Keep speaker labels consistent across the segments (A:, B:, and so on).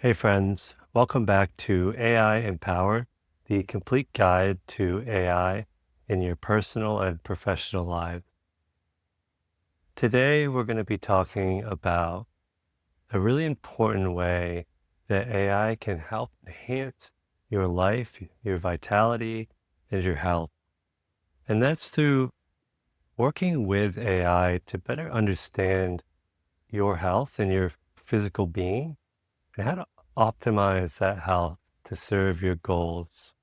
A: Hey friends, welcome back to AI Empower, the complete guide to AI in your personal and professional lives. Today we're going to be talking about a really important way that AI can help enhance your life, your vitality, and your health. And that's through working with AI to better understand your health and your physical being and how to optimize that health to serve your goals.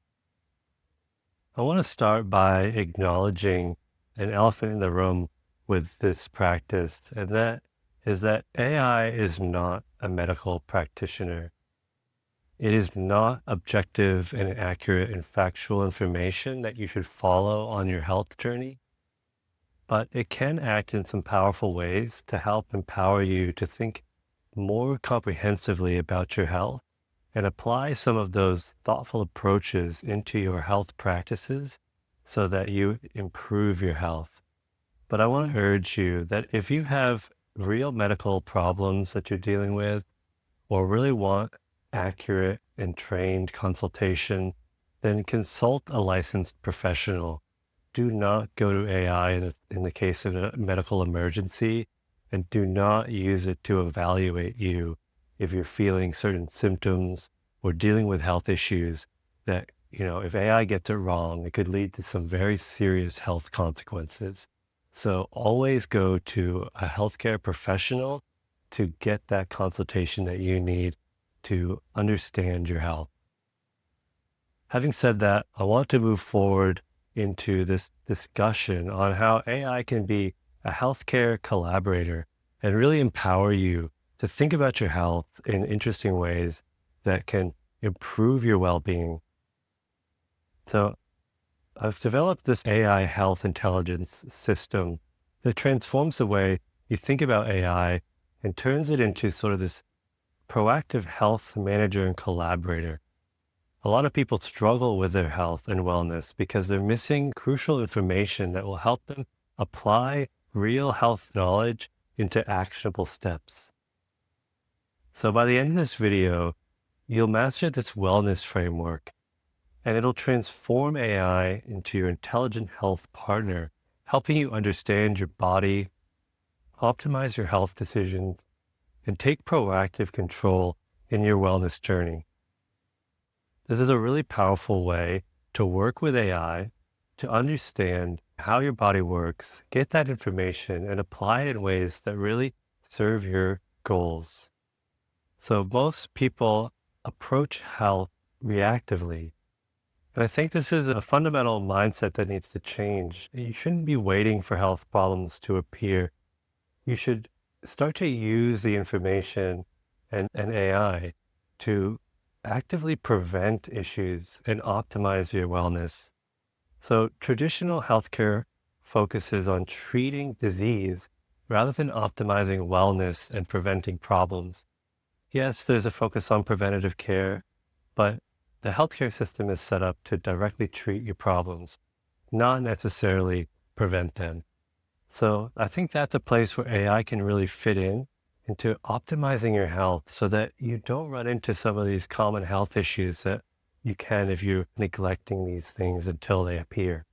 A: I want to start by acknowledging an elephant in the room with this practice, and that is that AI is not a medical practitioner. It is not objective and accurate and factual information that you should follow on your health journey, but it can act in some powerful ways to help empower you to think more comprehensively about your health and apply some of those thoughtful approaches into your health practices so that you improve your health. But I want to urge you that if you have real medical problems that you're dealing with or really want accurate and trained consultation, then consult a licensed professional. Do not go to AI in the case of a medical emergency, and do not use it to evaluate you if you're feeling certain symptoms or dealing with health issues that, if AI gets it wrong, it could lead to some very serious health consequences. So always go to a healthcare professional to get that consultation that you need to understand your health. Having said that, I want to move forward into this discussion on how AI can be a healthcare collaborator and really empower you to think about your health in interesting ways that can improve your well-being. So I've developed this AI health intelligence system that transforms the way you think about AI and turns it into sort of this proactive health manager and collaborator. A lot of people struggle with their health and wellness because they're missing crucial information that will help them apply real health knowledge into actionable steps. So by the end of this video, you'll master this wellness framework, and it'll transform AI into your intelligent health partner, helping you understand your body, optimize your health decisions, and take proactive control in your wellness journey. This is a really powerful way to work with AI, to understand how your body works, get that information, and apply it in ways that really serve your goals. So most people approach health reactively. And I think this is a fundamental mindset that needs to change. You shouldn't be waiting for health problems to appear. You should start to use the information and AI to actively prevent issues and optimize your wellness. So traditional healthcare focuses on treating disease rather than optimizing wellness and preventing problems. Yes, there's a focus on preventative care, but the healthcare system is set up to directly treat your problems, not necessarily prevent them. So I think that's a place where AI can really fit in into optimizing your health so that you don't run into some of these common health issues that you can if you're neglecting these things until they appear.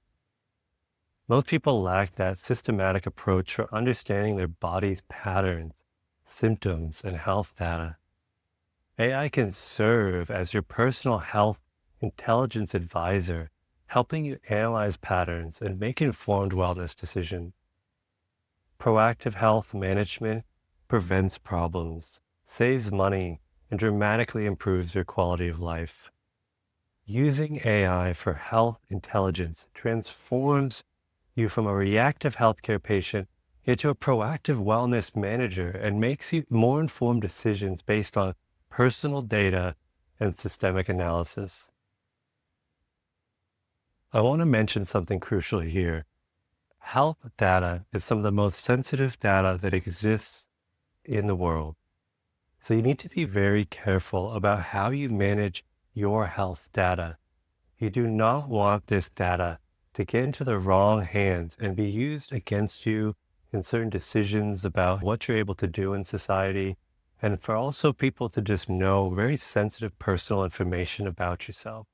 A: Most people lack that systematic approach for understanding their body's patterns, symptoms, and health data. AI can serve as your personal health intelligence advisor, helping you analyze patterns and make informed wellness decisions. Proactive health management prevents problems, saves money, and dramatically improves your quality of life. Using AI for health intelligence transforms you from a reactive healthcare patient into a proactive wellness manager and makes you more informed decisions based on personal data and systemic analysis. I want to mention something crucial here. Health data is some of the most sensitive data that exists in the world. So you need to be very careful about how you manage your health data. You do not want this data to get into the wrong hands and be used against you in certain decisions about what you're able to do in society and for also people to just know very sensitive personal information about yourself.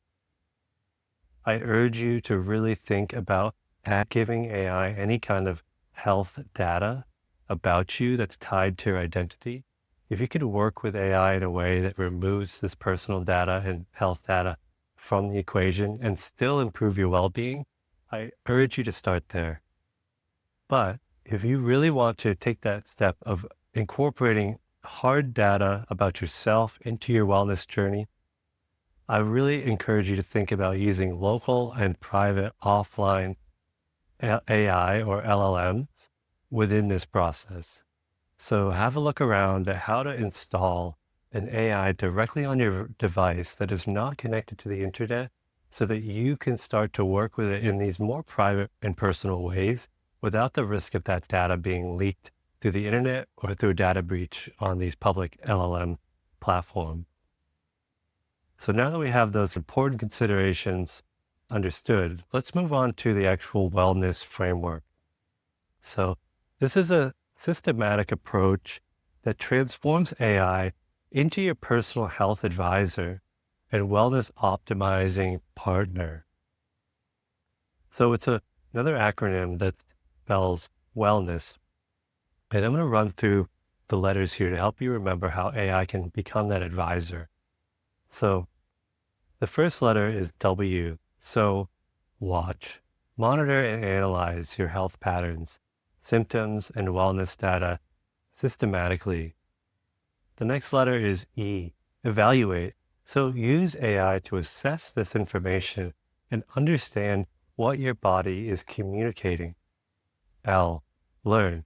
A: I urge you to really think about giving AI any kind of health data about you that's tied to your identity. If you could work with AI in a way that removes this personal data and health data from the equation and still improve your well-being, I urge you to start there. But if you really want to take that step of incorporating hard data about yourself into your wellness journey, I really encourage you to think about using local and private offline AI or LLMs within this process. So have a look around at how to install an AI directly on your device that is not connected to the internet so that you can start to work with it in these more private and personal ways without the risk of that data being leaked through the internet or through a data breach on these public LLM platforms. So now that we have those important considerations understood, let's move on to the actual wellness framework. So this is a systematic approach that transforms AI into your personal health advisor and wellness optimizing partner. So it's another acronym that spells wellness. And I'm going to run through the letters here to help you remember how AI can become that advisor. So the first letter is W. So watch, monitor and analyze your health patterns, symptoms, and wellness data systematically. The next letter is E. Evaluate. So use AI to assess this information and understand what your body is communicating. L. Learn.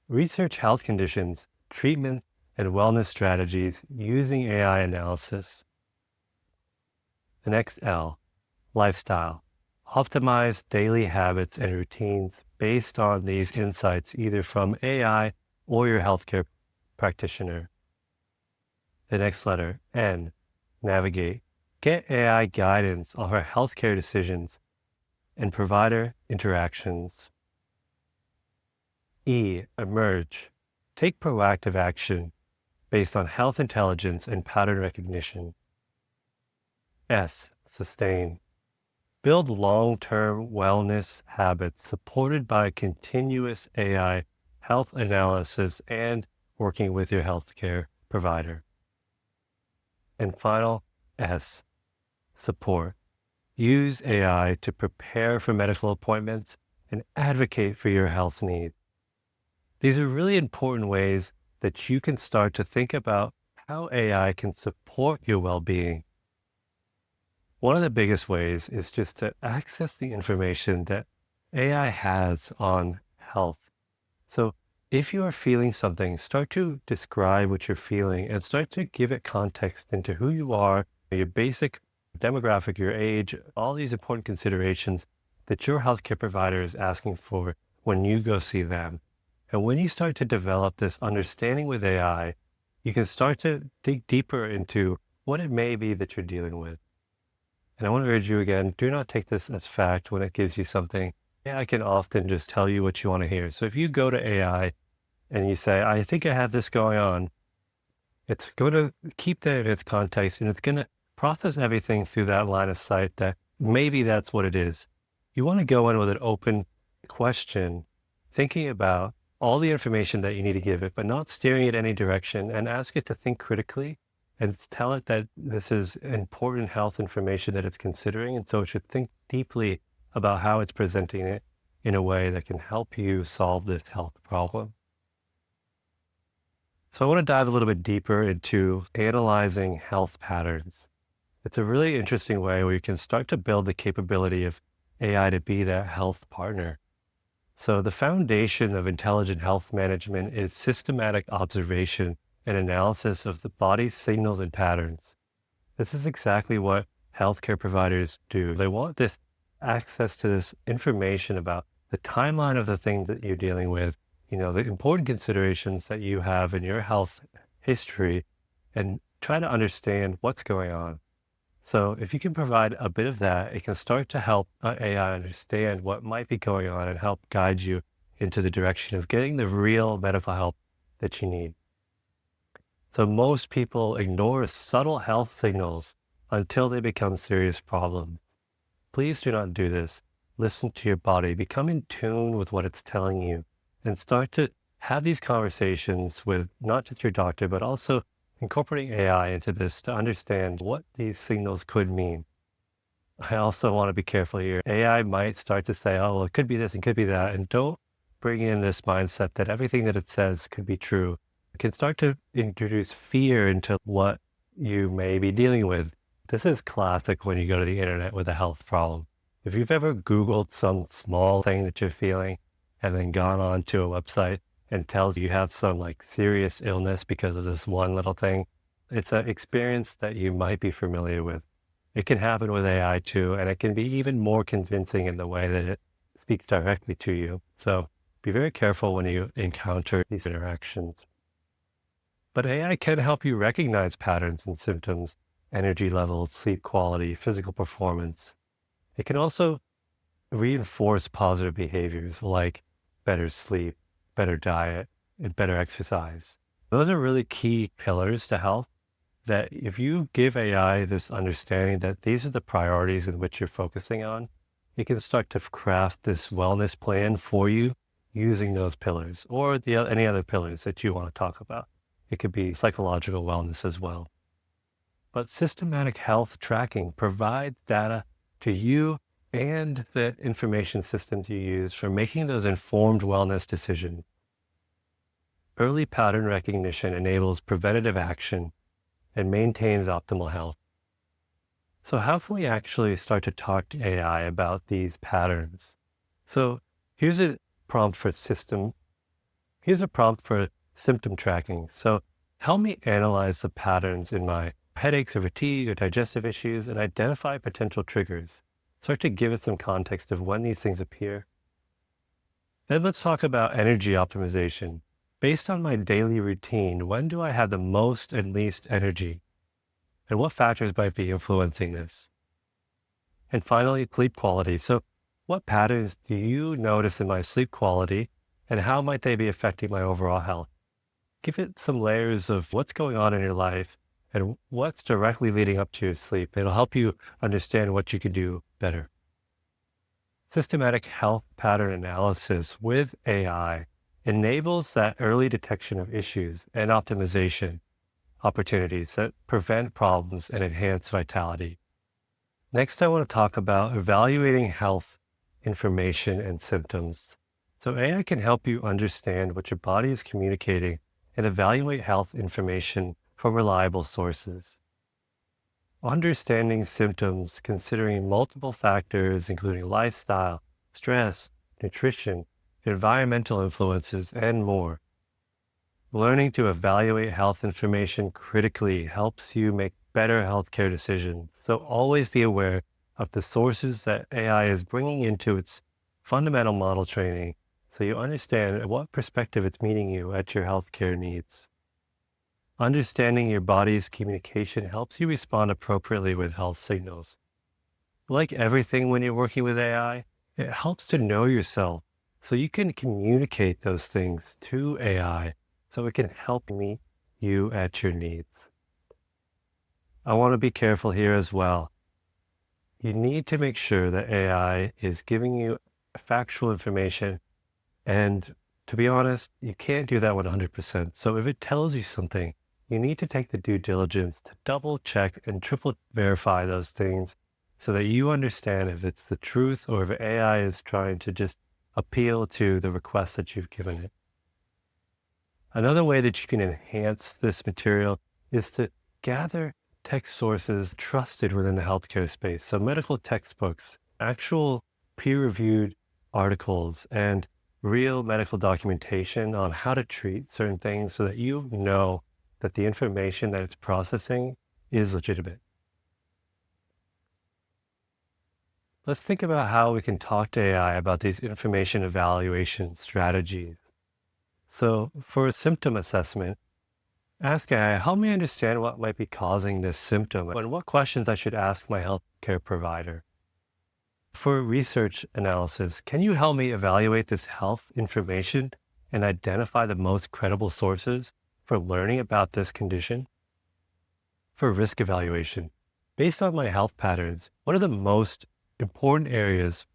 A: Research health conditions, treatments, and wellness strategies using AI analysis. The next L. Lifestyle. Optimize daily habits and routines based on these insights, either from AI or your healthcare practitioner. The next letter, N. Navigate. Get AI guidance on our healthcare decisions and provider interactions. E. Emerge. Take proactive action based on health intelligence and pattern recognition. S. Sustain. Build long-term wellness habits supported by continuous AI health analysis and working with your healthcare provider. And final, S. Support. Use AI to prepare for medical appointments and advocate for your health needs. These are really important ways that you can start to think about how AI can support your well-being. One of the biggest ways is just to access the information that AI has on health. So if you are feeling something, start to describe what you're feeling and start to give it context into who you are, your basic demographic, your age, all these important considerations that your healthcare provider is asking for when you go see them. And when you start to develop this understanding with AI, you can start to dig deeper into what it may be that you're dealing with. And I want to urge you again, do not take this as fact when it gives you something. AI can often just tell you what you want to hear. So if you go to AI and you say, I think I have this going on, it's going to keep that in its context and it's going to process everything through that line of sight that maybe that's what it is. You want to go in with an open question, thinking about all the information that you need to give it, but not steering it any direction, and ask it to think critically and tell it that this is important health information that it's considering. And so it should think deeply about how it's presenting it in a way that can help you solve this health problem. So I want to dive a little bit deeper into analyzing health patterns. It's a really interesting way where you can start to build the capability of AI to be that health partner. So the foundation of intelligent health management is systematic observation and analysis of the body's signals and patterns. This is exactly what healthcare providers do. They want this access to this information about the timeline of the thing that you're dealing with, the important considerations that you have in your health history, and try to understand what's going on. So if you can provide a bit of that, it can start to help AI understand what might be going on and help guide you into the direction of getting the real medical help that you need. So most people ignore subtle health signals until they become serious problems. Please do not do this. Listen to your body, become in tune with what it's telling you, and start to have these conversations with not just your doctor, but also incorporating AI into this to understand what these signals could mean. I also want to be careful here. AI might start to say, oh, well, it could be this, it could be that, and don't bring in this mindset that everything that it says could be true. It can start to introduce fear into what you may be dealing with. This is classic when you go to the internet with a health problem. If you've ever Googled some small thing that you're feeling and then gone on to a website and tells you have some like serious illness because of this one little thing, it's an experience that you might be familiar with. It can happen with AI too, and it can be even more convincing in the way that it speaks directly to you. So be very careful when you encounter these interactions. But AI can help you recognize patterns and symptoms, energy levels, sleep quality, physical performance. It can also reinforce positive behaviors like better sleep, better diet, and better exercise. Those are really key pillars to health that if you give AI this understanding that these are the priorities in which you're focusing on, it can start to craft this wellness plan for you using those pillars or any other pillars that you want to talk about. It could be psychological wellness as well. But systematic health tracking provides data to you and the information systems you use for making those informed wellness decisions. Early pattern recognition enables preventative action and maintains optimal health. So how can we actually start to talk to AI about these patterns? So here's a prompt for symptom tracking. So help me analyze the patterns in my headaches or fatigue or digestive issues and identify potential triggers. Start to give it some context of when these things appear. Then let's talk about energy optimization. Based on my daily routine, when do I have the most and least energy? And what factors might be influencing this? And finally, sleep quality. So what patterns do you notice in my sleep quality and how might they be affecting my overall health? Give it some layers of what's going on in your life and what's directly leading up to your sleep. It'll help you understand what you can do better. Systematic health pattern analysis with AI enables that early detection of issues and optimization opportunities that prevent problems and enhance vitality. Next, I want to talk about evaluating health information and symptoms. So AI can help you understand what your body is communicating and evaluate health information from reliable sources. Understanding symptoms, considering multiple factors, including lifestyle, stress, nutrition, environmental influences, and more. Learning to evaluate health information critically helps you make better healthcare decisions. So always be aware of the sources that AI is bringing into its fundamental model training so you understand what perspective it's meeting you at your healthcare needs. Understanding your body's communication helps you respond appropriately with health signals. Like everything when you're working with AI, it helps to know yourself so you can communicate those things to AI so it can help meet you at your needs. I want to be careful here as well. You need to make sure that AI is giving you factual information, and to be honest, you can't do that 100%. So if it tells you something, you need to take the due diligence to double check and triple verify those things so that you understand if it's the truth or if AI is trying to just appeal to the request that you've given it. Another way that you can enhance this material is to gather text sources trusted within the healthcare space. So medical textbooks, actual peer-reviewed articles, and real medical documentation on how to treat certain things so that you know that the information that it's processing is legitimate. Let's think about how we can talk to AI about these information evaluation strategies. So for a symptom assessment, ask AI, help me understand what might be causing this symptom and what questions I should ask my healthcare provider. For research analysis, can you help me evaluate this health information and identify the most credible sources for learning about this condition? For risk evaluation, based on my health patterns, what are the most important areas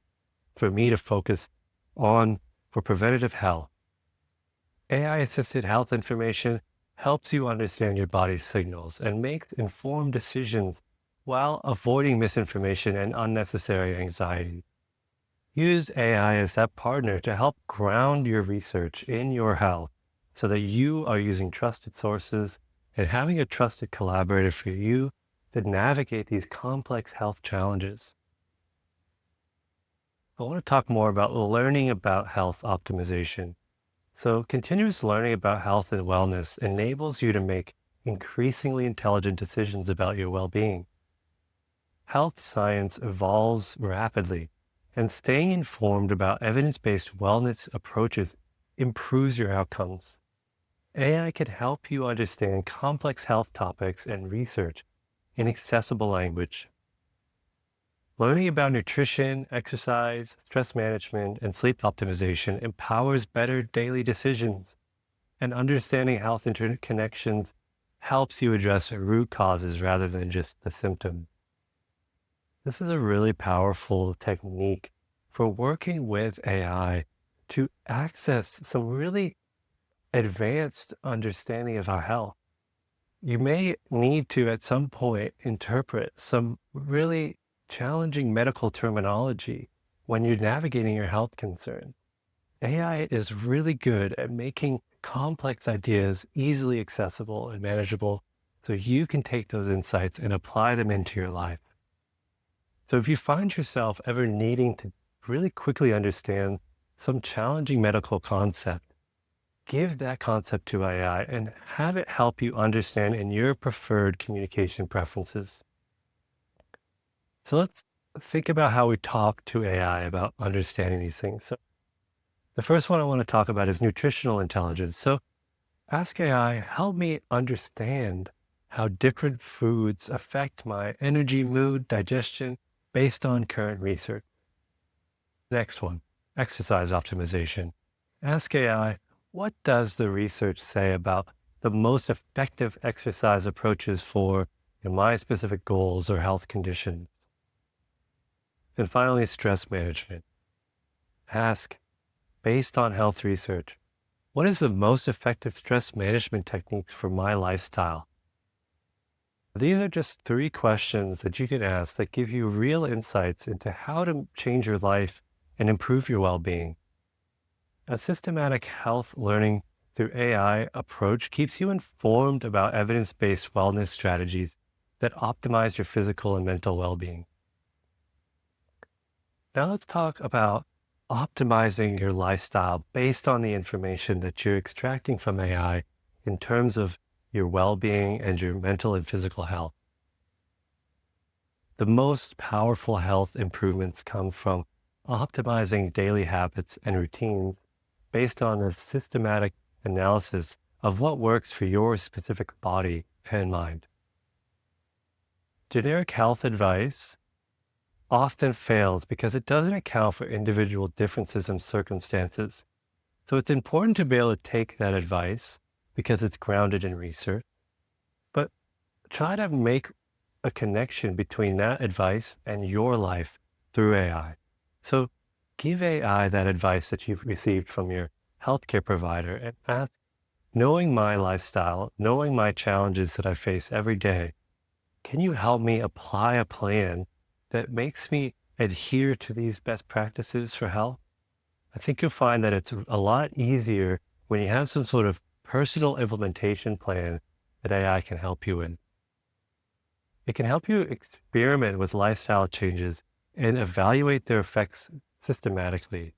A: for me to focus on for preventative health? AI-assisted health information helps you understand your body's signals and makes informed decisions while avoiding misinformation and unnecessary anxiety. Use AI as that partner to help ground your research in your health so that you are using trusted sources and having a trusted collaborator for you to navigate these complex health challenges. I want to talk more about learning about health optimization. So continuous learning about health and wellness enables you to make increasingly intelligent decisions about your well-being. Health science evolves rapidly, and staying informed about evidence-based wellness approaches improves your outcomes. AI can help you understand complex health topics and research in accessible language. Learning about nutrition, exercise, stress management, and sleep optimization empowers better daily decisions, and understanding health interconnections helps you address root causes rather than just the symptom. This is a really powerful technique for working with AI to access some really advanced understanding of our health. You may need to, at some point, interpret some really challenging medical terminology when you're navigating your health concerns. AI is really good at making complex ideas easily accessible and manageable so you can take those insights and apply them into your life. So if you find yourself ever needing to really quickly understand some challenging medical concept, give that concept to AI and have it help you understand in your preferred communication preferences. So let's think about how we talk to AI about understanding these things. So the first one I want to talk about is nutritional intelligence. So ask AI, help me understand how different foods affect my energy, mood, digestion based on current research. Next one, exercise optimization. Ask AI, what does the research say about the most effective exercise approaches for my specific goals or health conditions? And finally, stress management. Ask, based on health research, what is the most effective stress management techniques for my lifestyle? These are just 3 questions that you can ask that give you real insights into how to change your life and improve your well-being. A systematic health learning through AI approach keeps you informed about evidence-based wellness strategies that optimize your physical and mental well-being. Now let's talk about optimizing your lifestyle based on the information that you're extracting from AI in terms of your well-being and your mental and physical health. The most powerful health improvements come from optimizing daily habits and routines based on a systematic analysis of what works for your specific body and mind. Generic health advice often fails because it doesn't account for individual differences in circumstances. So it's important to be able to take that advice because it's grounded in research, but try to make a connection between that advice and your life through AI. So give AI that advice that you've received from your healthcare provider and ask, knowing my lifestyle, knowing my challenges that I face every day, can you help me apply a plan that makes me adhere to these best practices for health? I think you'll find that it's a lot easier when you have some sort of personal implementation plan that AI can help you in. It can help you experiment with lifestyle changes and evaluate their effects systematically.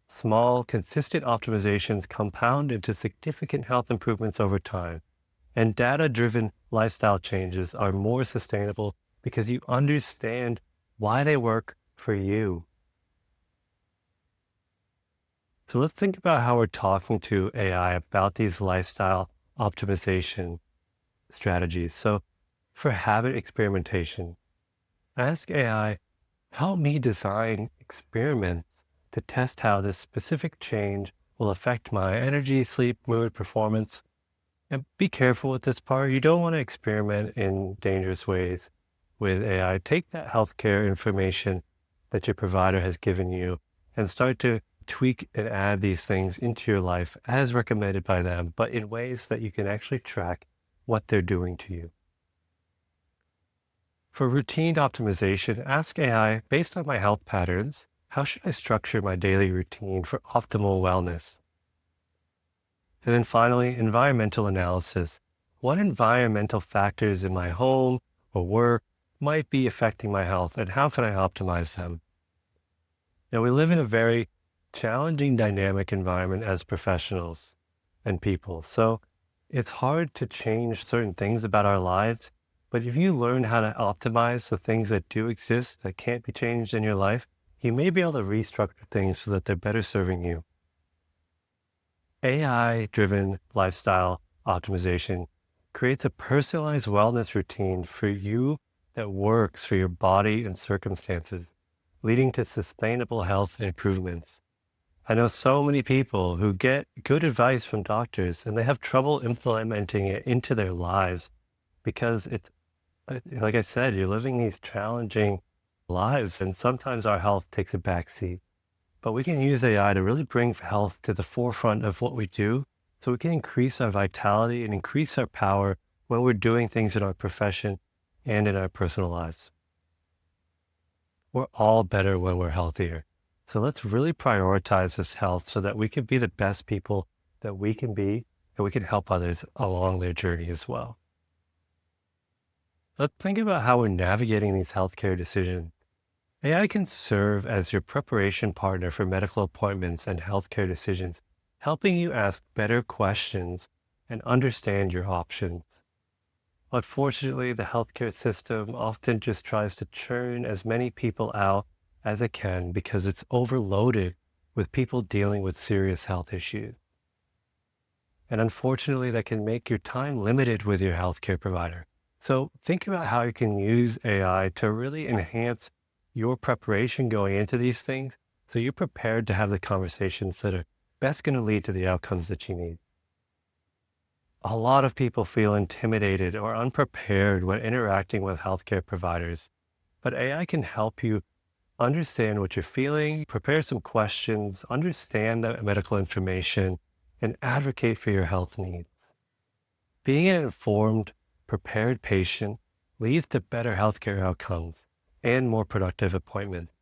A: Small, consistent optimizations compound into significant health improvements over time, and data-driven lifestyle changes are more sustainable because you understand why they work for you. So let's think about how we're talking to AI about these lifestyle optimization strategies. So for habit experimentation, ask AI, help me design experiments to test how this specific change will affect my energy, sleep, mood, performance. And be careful with this part. You don't want to experiment in dangerous ways with AI. Take that healthcare information that your provider has given you and start to tweak and add these things into your life as recommended by them, but in ways that you can actually track what they're doing to you. For routine optimization, ask AI, based on my health patterns, how should I structure my daily routine for optimal wellness? And then finally, environmental analysis. What environmental factors in my home or work might be affecting my health, and how can I optimize them? Now, we live in a very challenging dynamic environment as professionals and people. So it's hard to change certain things about our lives. But if you learn how to optimize the things that do exist that can't be changed in your life, you may be able to restructure things so that they're better serving you. AI-driven lifestyle optimization creates a personalized wellness routine for you that works for your body and circumstances, leading to sustainable health improvements. I know so many people who get good advice from doctors and they have trouble implementing it into their lives because it's, like I said, you're living these challenging lives and sometimes our health takes a backseat. But we can use AI to really bring health to the forefront of what we do so we can increase our vitality and increase our power when we're doing things in our profession and in our personal lives. We're all better when we're healthier. So let's really prioritize this health so that we can be the best people that we can be and we can help others along their journey as well. Let's think about how we're navigating these healthcare decisions. AI can serve as your preparation partner for medical appointments and healthcare decisions, helping you ask better questions and understand your options. Unfortunately, the healthcare system often just tries to churn as many people out as it can because it's overloaded with people dealing with serious health issues. And unfortunately, that can make your time limited with your healthcare provider. So think about how you can use AI to really enhance your preparation going into these things so you're prepared to have the conversations that are best going to lead to the outcomes that you need. A lot of people feel intimidated or unprepared when interacting with healthcare providers, but AI can help you understand what you're feeling, prepare some questions, understand the medical information, and advocate for your health needs. Being an informed, prepared patient leads to better healthcare outcomes and more productive appointments.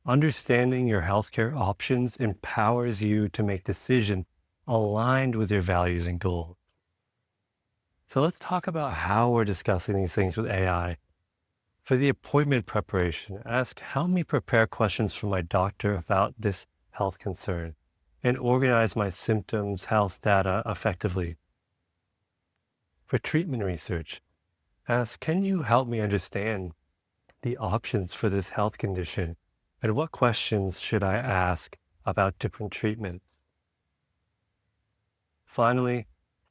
A: Understanding your healthcare options empowers you to make decisions aligned with your values and goals. So let's talk about how we're discussing these things with AI. For the appointment preparation, ask, help me prepare questions for my doctor about this health concern and organize my symptoms, health data effectively. For treatment research, ask, can you help me understand the options for this health condition and what questions should I ask about different treatments? Finally,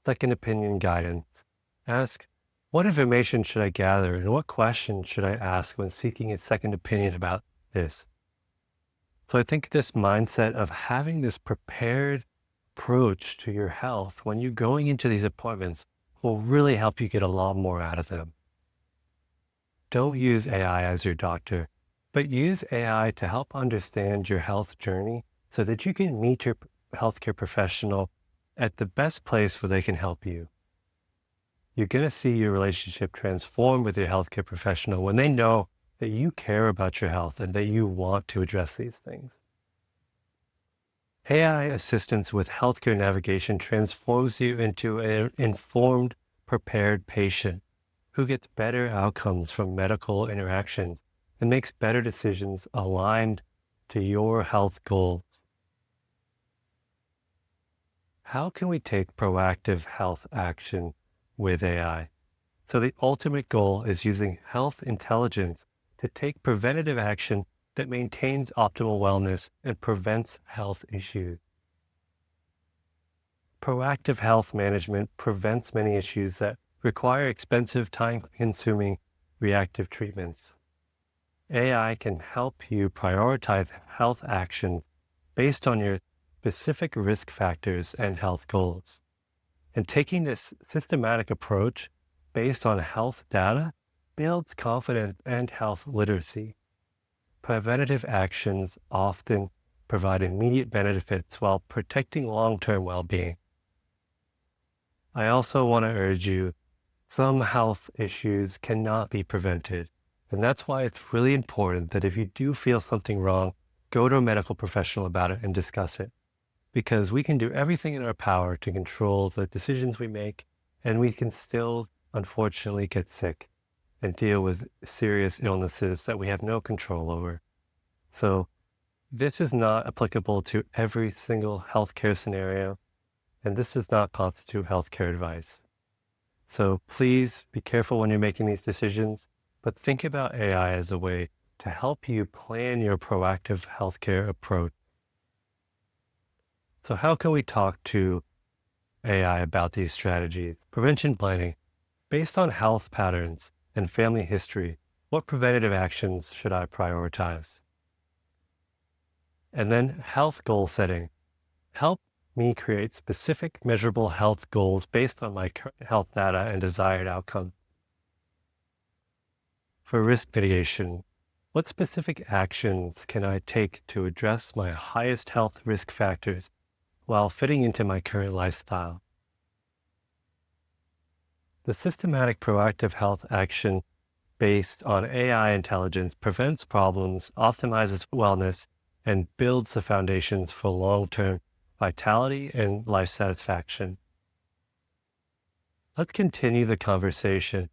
A: second opinion guidance. Ask, what information should I gather and what questions should I ask when seeking a second opinion about this? So I think this mindset of having this prepared approach to your health when you're going into these appointments will really help you get a lot more out of them. Don't use AI as your doctor, but use AI to help understand your health journey so that you can meet your healthcare professional at the best place where they can help you. You're going to see your relationship transform with your healthcare professional when they know that you care about your health and that you want to address these things. AI assistance with healthcare navigation transforms you into an informed, prepared patient who gets better outcomes from medical interactions and makes better decisions aligned to your health goals. How can we take proactive health action with AI? So the ultimate goal is using health intelligence to take preventative action that maintains optimal wellness and prevents health issues. Proactive health management prevents many issues that require expensive, time-consuming reactive treatments. AI can help you prioritize health actions based on your specific risk factors and health goals. And taking this systematic approach based on health data builds confidence and health literacy. Preventative actions often provide immediate benefits while protecting long-term well-being. I also want to urge you, some health issues cannot be prevented. And that's why it's really important that if you do feel something wrong, go to a medical professional about it and discuss it. Because we can do everything in our power to control the decisions we make, and we can still, unfortunately, get sick and deal with serious illnesses that we have no control over. So this is not applicable to every single healthcare scenario, and this does not constitute healthcare advice. So please be careful when you're making these decisions, but think about AI as a way to help you plan your proactive healthcare approach. So how can we talk to AI about these strategies? Prevention planning. Based on health patterns and family history, what preventative actions should I prioritize? And then health goal setting. Help me create specific, measurable health goals based on my current health data and desired outcome. For risk mitigation, what specific actions can I take to address my highest health risk factors while fitting into my current lifestyle? The systematic proactive health action based on AI intelligence prevents problems, optimizes wellness, and builds the foundations for long-term vitality and life satisfaction. Let's continue the conversation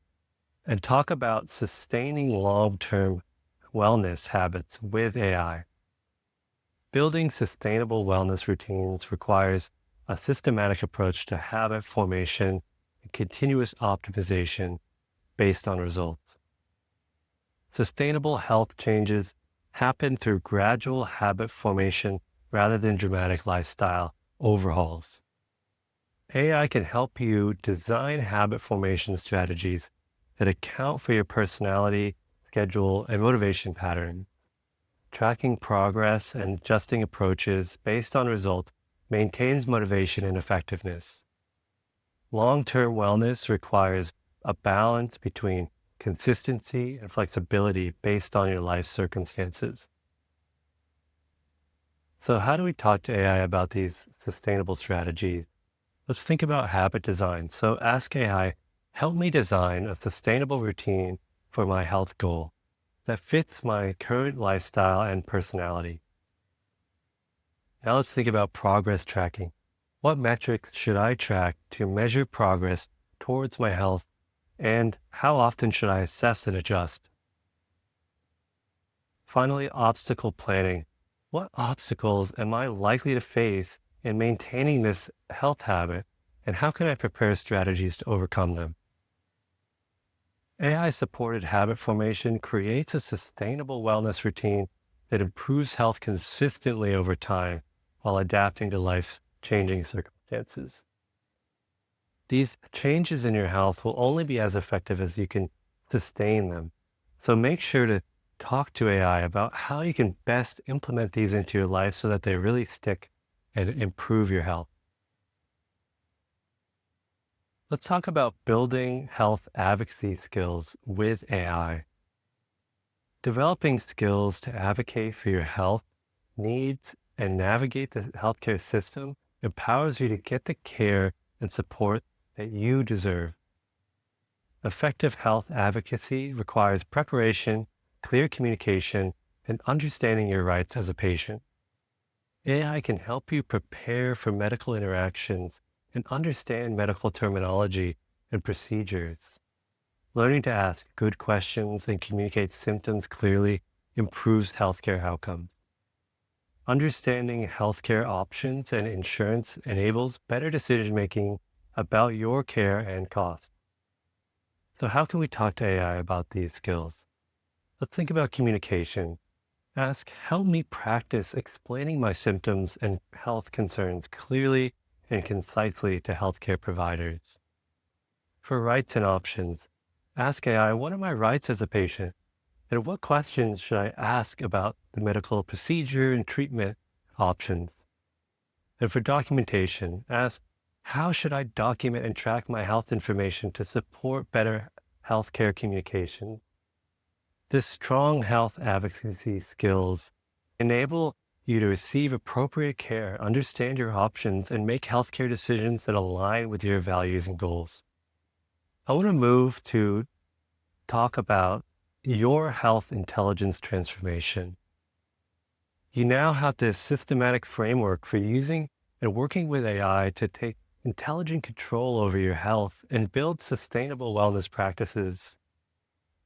A: and talk about sustaining long-term wellness habits with AI. Building sustainable wellness routines requires a systematic approach to habit formation and continuous optimization based on results. Sustainable health changes happen through gradual habit formation rather than dramatic lifestyle overhauls. AI can help you design habit formation strategies that account for your personality, schedule, and motivation pattern. Tracking progress and adjusting approaches based on results maintains motivation and effectiveness. Long-term wellness requires a balance between consistency and flexibility based on your life circumstances. So how do we talk to AI about these sustainable strategies? Let's think about habit design. So ask AI, help me design a sustainable routine for my health goal that fits my current lifestyle and personality. Now let's think about progress tracking. What metrics should I track to measure progress towards my health, and how often should I assess and adjust? Finally, obstacle planning. What obstacles am I likely to face in maintaining this health habit, and how can I prepare strategies to overcome them? AI-supported habit formation creates a sustainable wellness routine that improves health consistently over time while adapting to life's changing circumstances. These changes in your health will only be as effective as you can sustain them. So make sure to talk to AI about how you can best implement these into your life so that they really stick and improve your health. Let's talk about building health advocacy skills with AI. Developing skills to advocate for your health needs and navigate the healthcare system empowers you to get the care and support that you deserve. Effective health advocacy requires preparation, clear communication, and understanding your rights as a patient. AI can help you prepare for medical interactions and understand medical terminology and procedures. Learning to ask good questions and communicate symptoms clearly improves healthcare outcomes. Understanding healthcare options and insurance enables better decision-making about your care and cost. So how can we talk to AI about these skills? Let's think about communication. Ask, help me practice explaining my symptoms and health concerns clearly and concisely to healthcare providers. For rights and options, ask AI, what are my rights as a patient? And what questions should I ask about the medical procedure and treatment options? And for documentation, ask, How should I document and track my health information to support better healthcare communication? This strong health advocacy skills enable you to receive appropriate care, understand your options, and make healthcare decisions that align with your values and goals. I want to move to talk about your health intelligence transformation. You now have this systematic framework for using and working with AI to take intelligent control over your health and build sustainable wellness practices.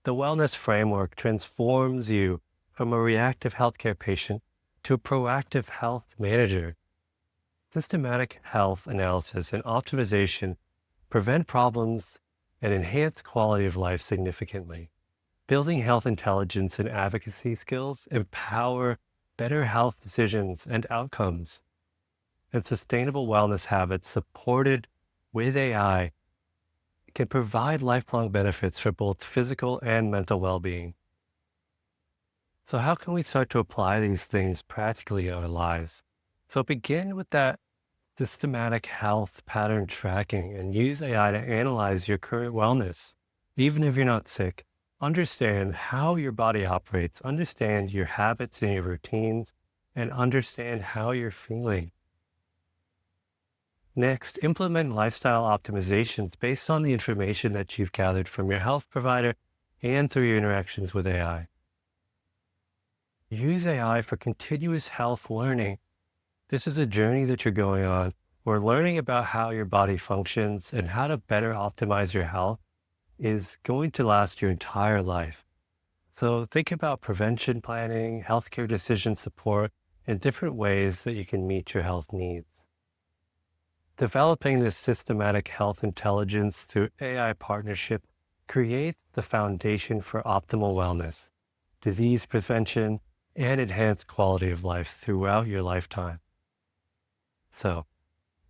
A: The wellness framework transforms you from a reactive healthcare patient to a proactive health manager. Systematic health analysis and optimization prevent problems and enhance quality of life significantly. Building health intelligence and advocacy skills empower better health decisions and outcomes. And sustainable wellness habits supported with AI can provide lifelong benefits for both physical and mental well-being. So how can we start to apply these things practically in our lives? So begin with that systematic health pattern tracking and use AI to analyze your current wellness. Even if you're not sick, understand how your body operates, understand your habits and your routines, and understand how you're feeling. Next, implement lifestyle optimizations based on the information that you've gathered from your health provider and through your interactions with AI. Use AI for continuous health learning. This is a journey that you're going on. Where learning about how your body functions and how to better optimize your health is going to last your entire life. So think about prevention planning, healthcare decision support, and different ways that you can meet your health needs. Developing this systematic health intelligence through AI partnership creates the foundation for optimal wellness, disease prevention, and enhanced quality of life throughout your lifetime. So,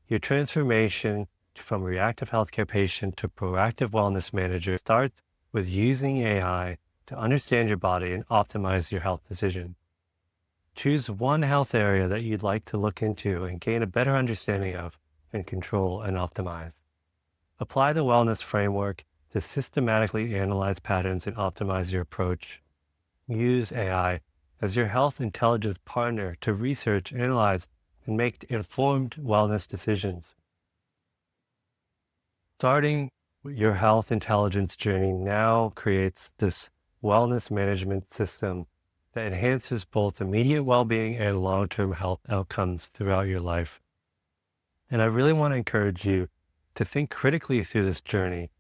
A: your transformation from reactive healthcare patient to proactive wellness manager starts with using AI to understand your body and optimize your health decision. Choose one health area that you'd like to look into and gain a better understanding of and control and optimize. Apply the wellness framework to systematically analyze patterns and optimize your approach. Use AI as your health intelligence partner to research, analyze, and make informed wellness decisions. Starting your health intelligence journey now creates this wellness management system that enhances both immediate well-being and long-term health outcomes throughout your life. And I really want to encourage you to think critically through this journey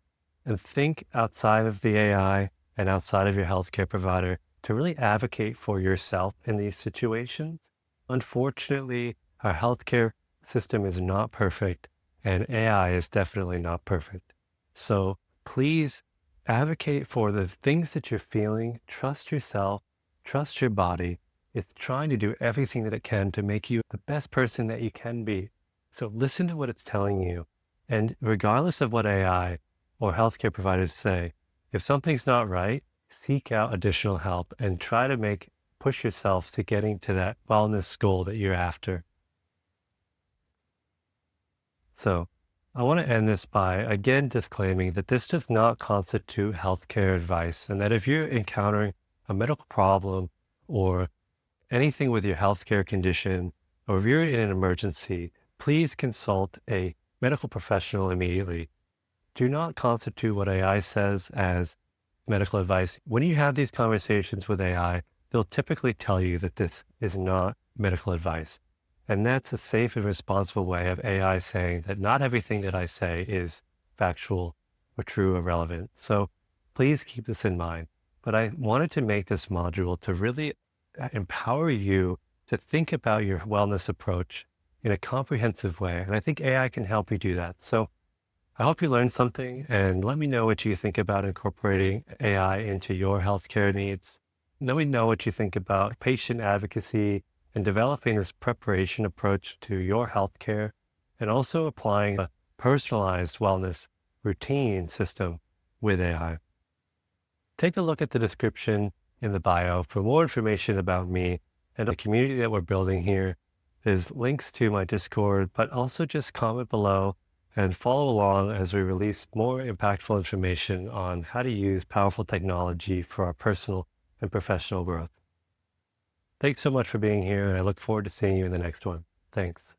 A: and think outside of the AI and outside of your healthcare provider to really advocate for yourself in these situations. Unfortunately, our healthcare system is not perfect, and AI is definitely not perfect. So please advocate for the things that you're feeling. Trust yourself, trust your body. It's trying to do everything that it can to make you the best person that you can be. So listen to what it's telling you. And regardless of what AI or healthcare providers say, if something's not right, seek out additional help and try to push yourself to getting to that wellness goal that you're after. So I want to end this by again disclaiming that this does not constitute healthcare advice, and that if you're encountering a medical problem or anything with your healthcare condition, or if you're in an emergency, please consult a medical professional immediately. Do not constitute what AI says as medical advice. When you have these conversations with AI, they'll typically tell you that this is not medical advice. And that's a safe and responsible way of AI saying that not everything that I say is factual or true or relevant. So please keep this in mind. But I wanted to make this module to really empower you to think about your wellness approach in a comprehensive way. And I think AI can help you do that. So I hope you learned something, and let me know what you think about incorporating AI into your healthcare needs. Let me know what you think about patient advocacy and developing this preparation approach to your healthcare, and also applying a personalized wellness routine system with AI. Take a look at the description in the bio for more information about me and the community that we're building here. There's links to my Discord, but also just comment below and follow along as we release more impactful information on how to use powerful technology for our personal and professional growth. Thanks so much for being here, and I look forward to seeing you in the next one. Thanks.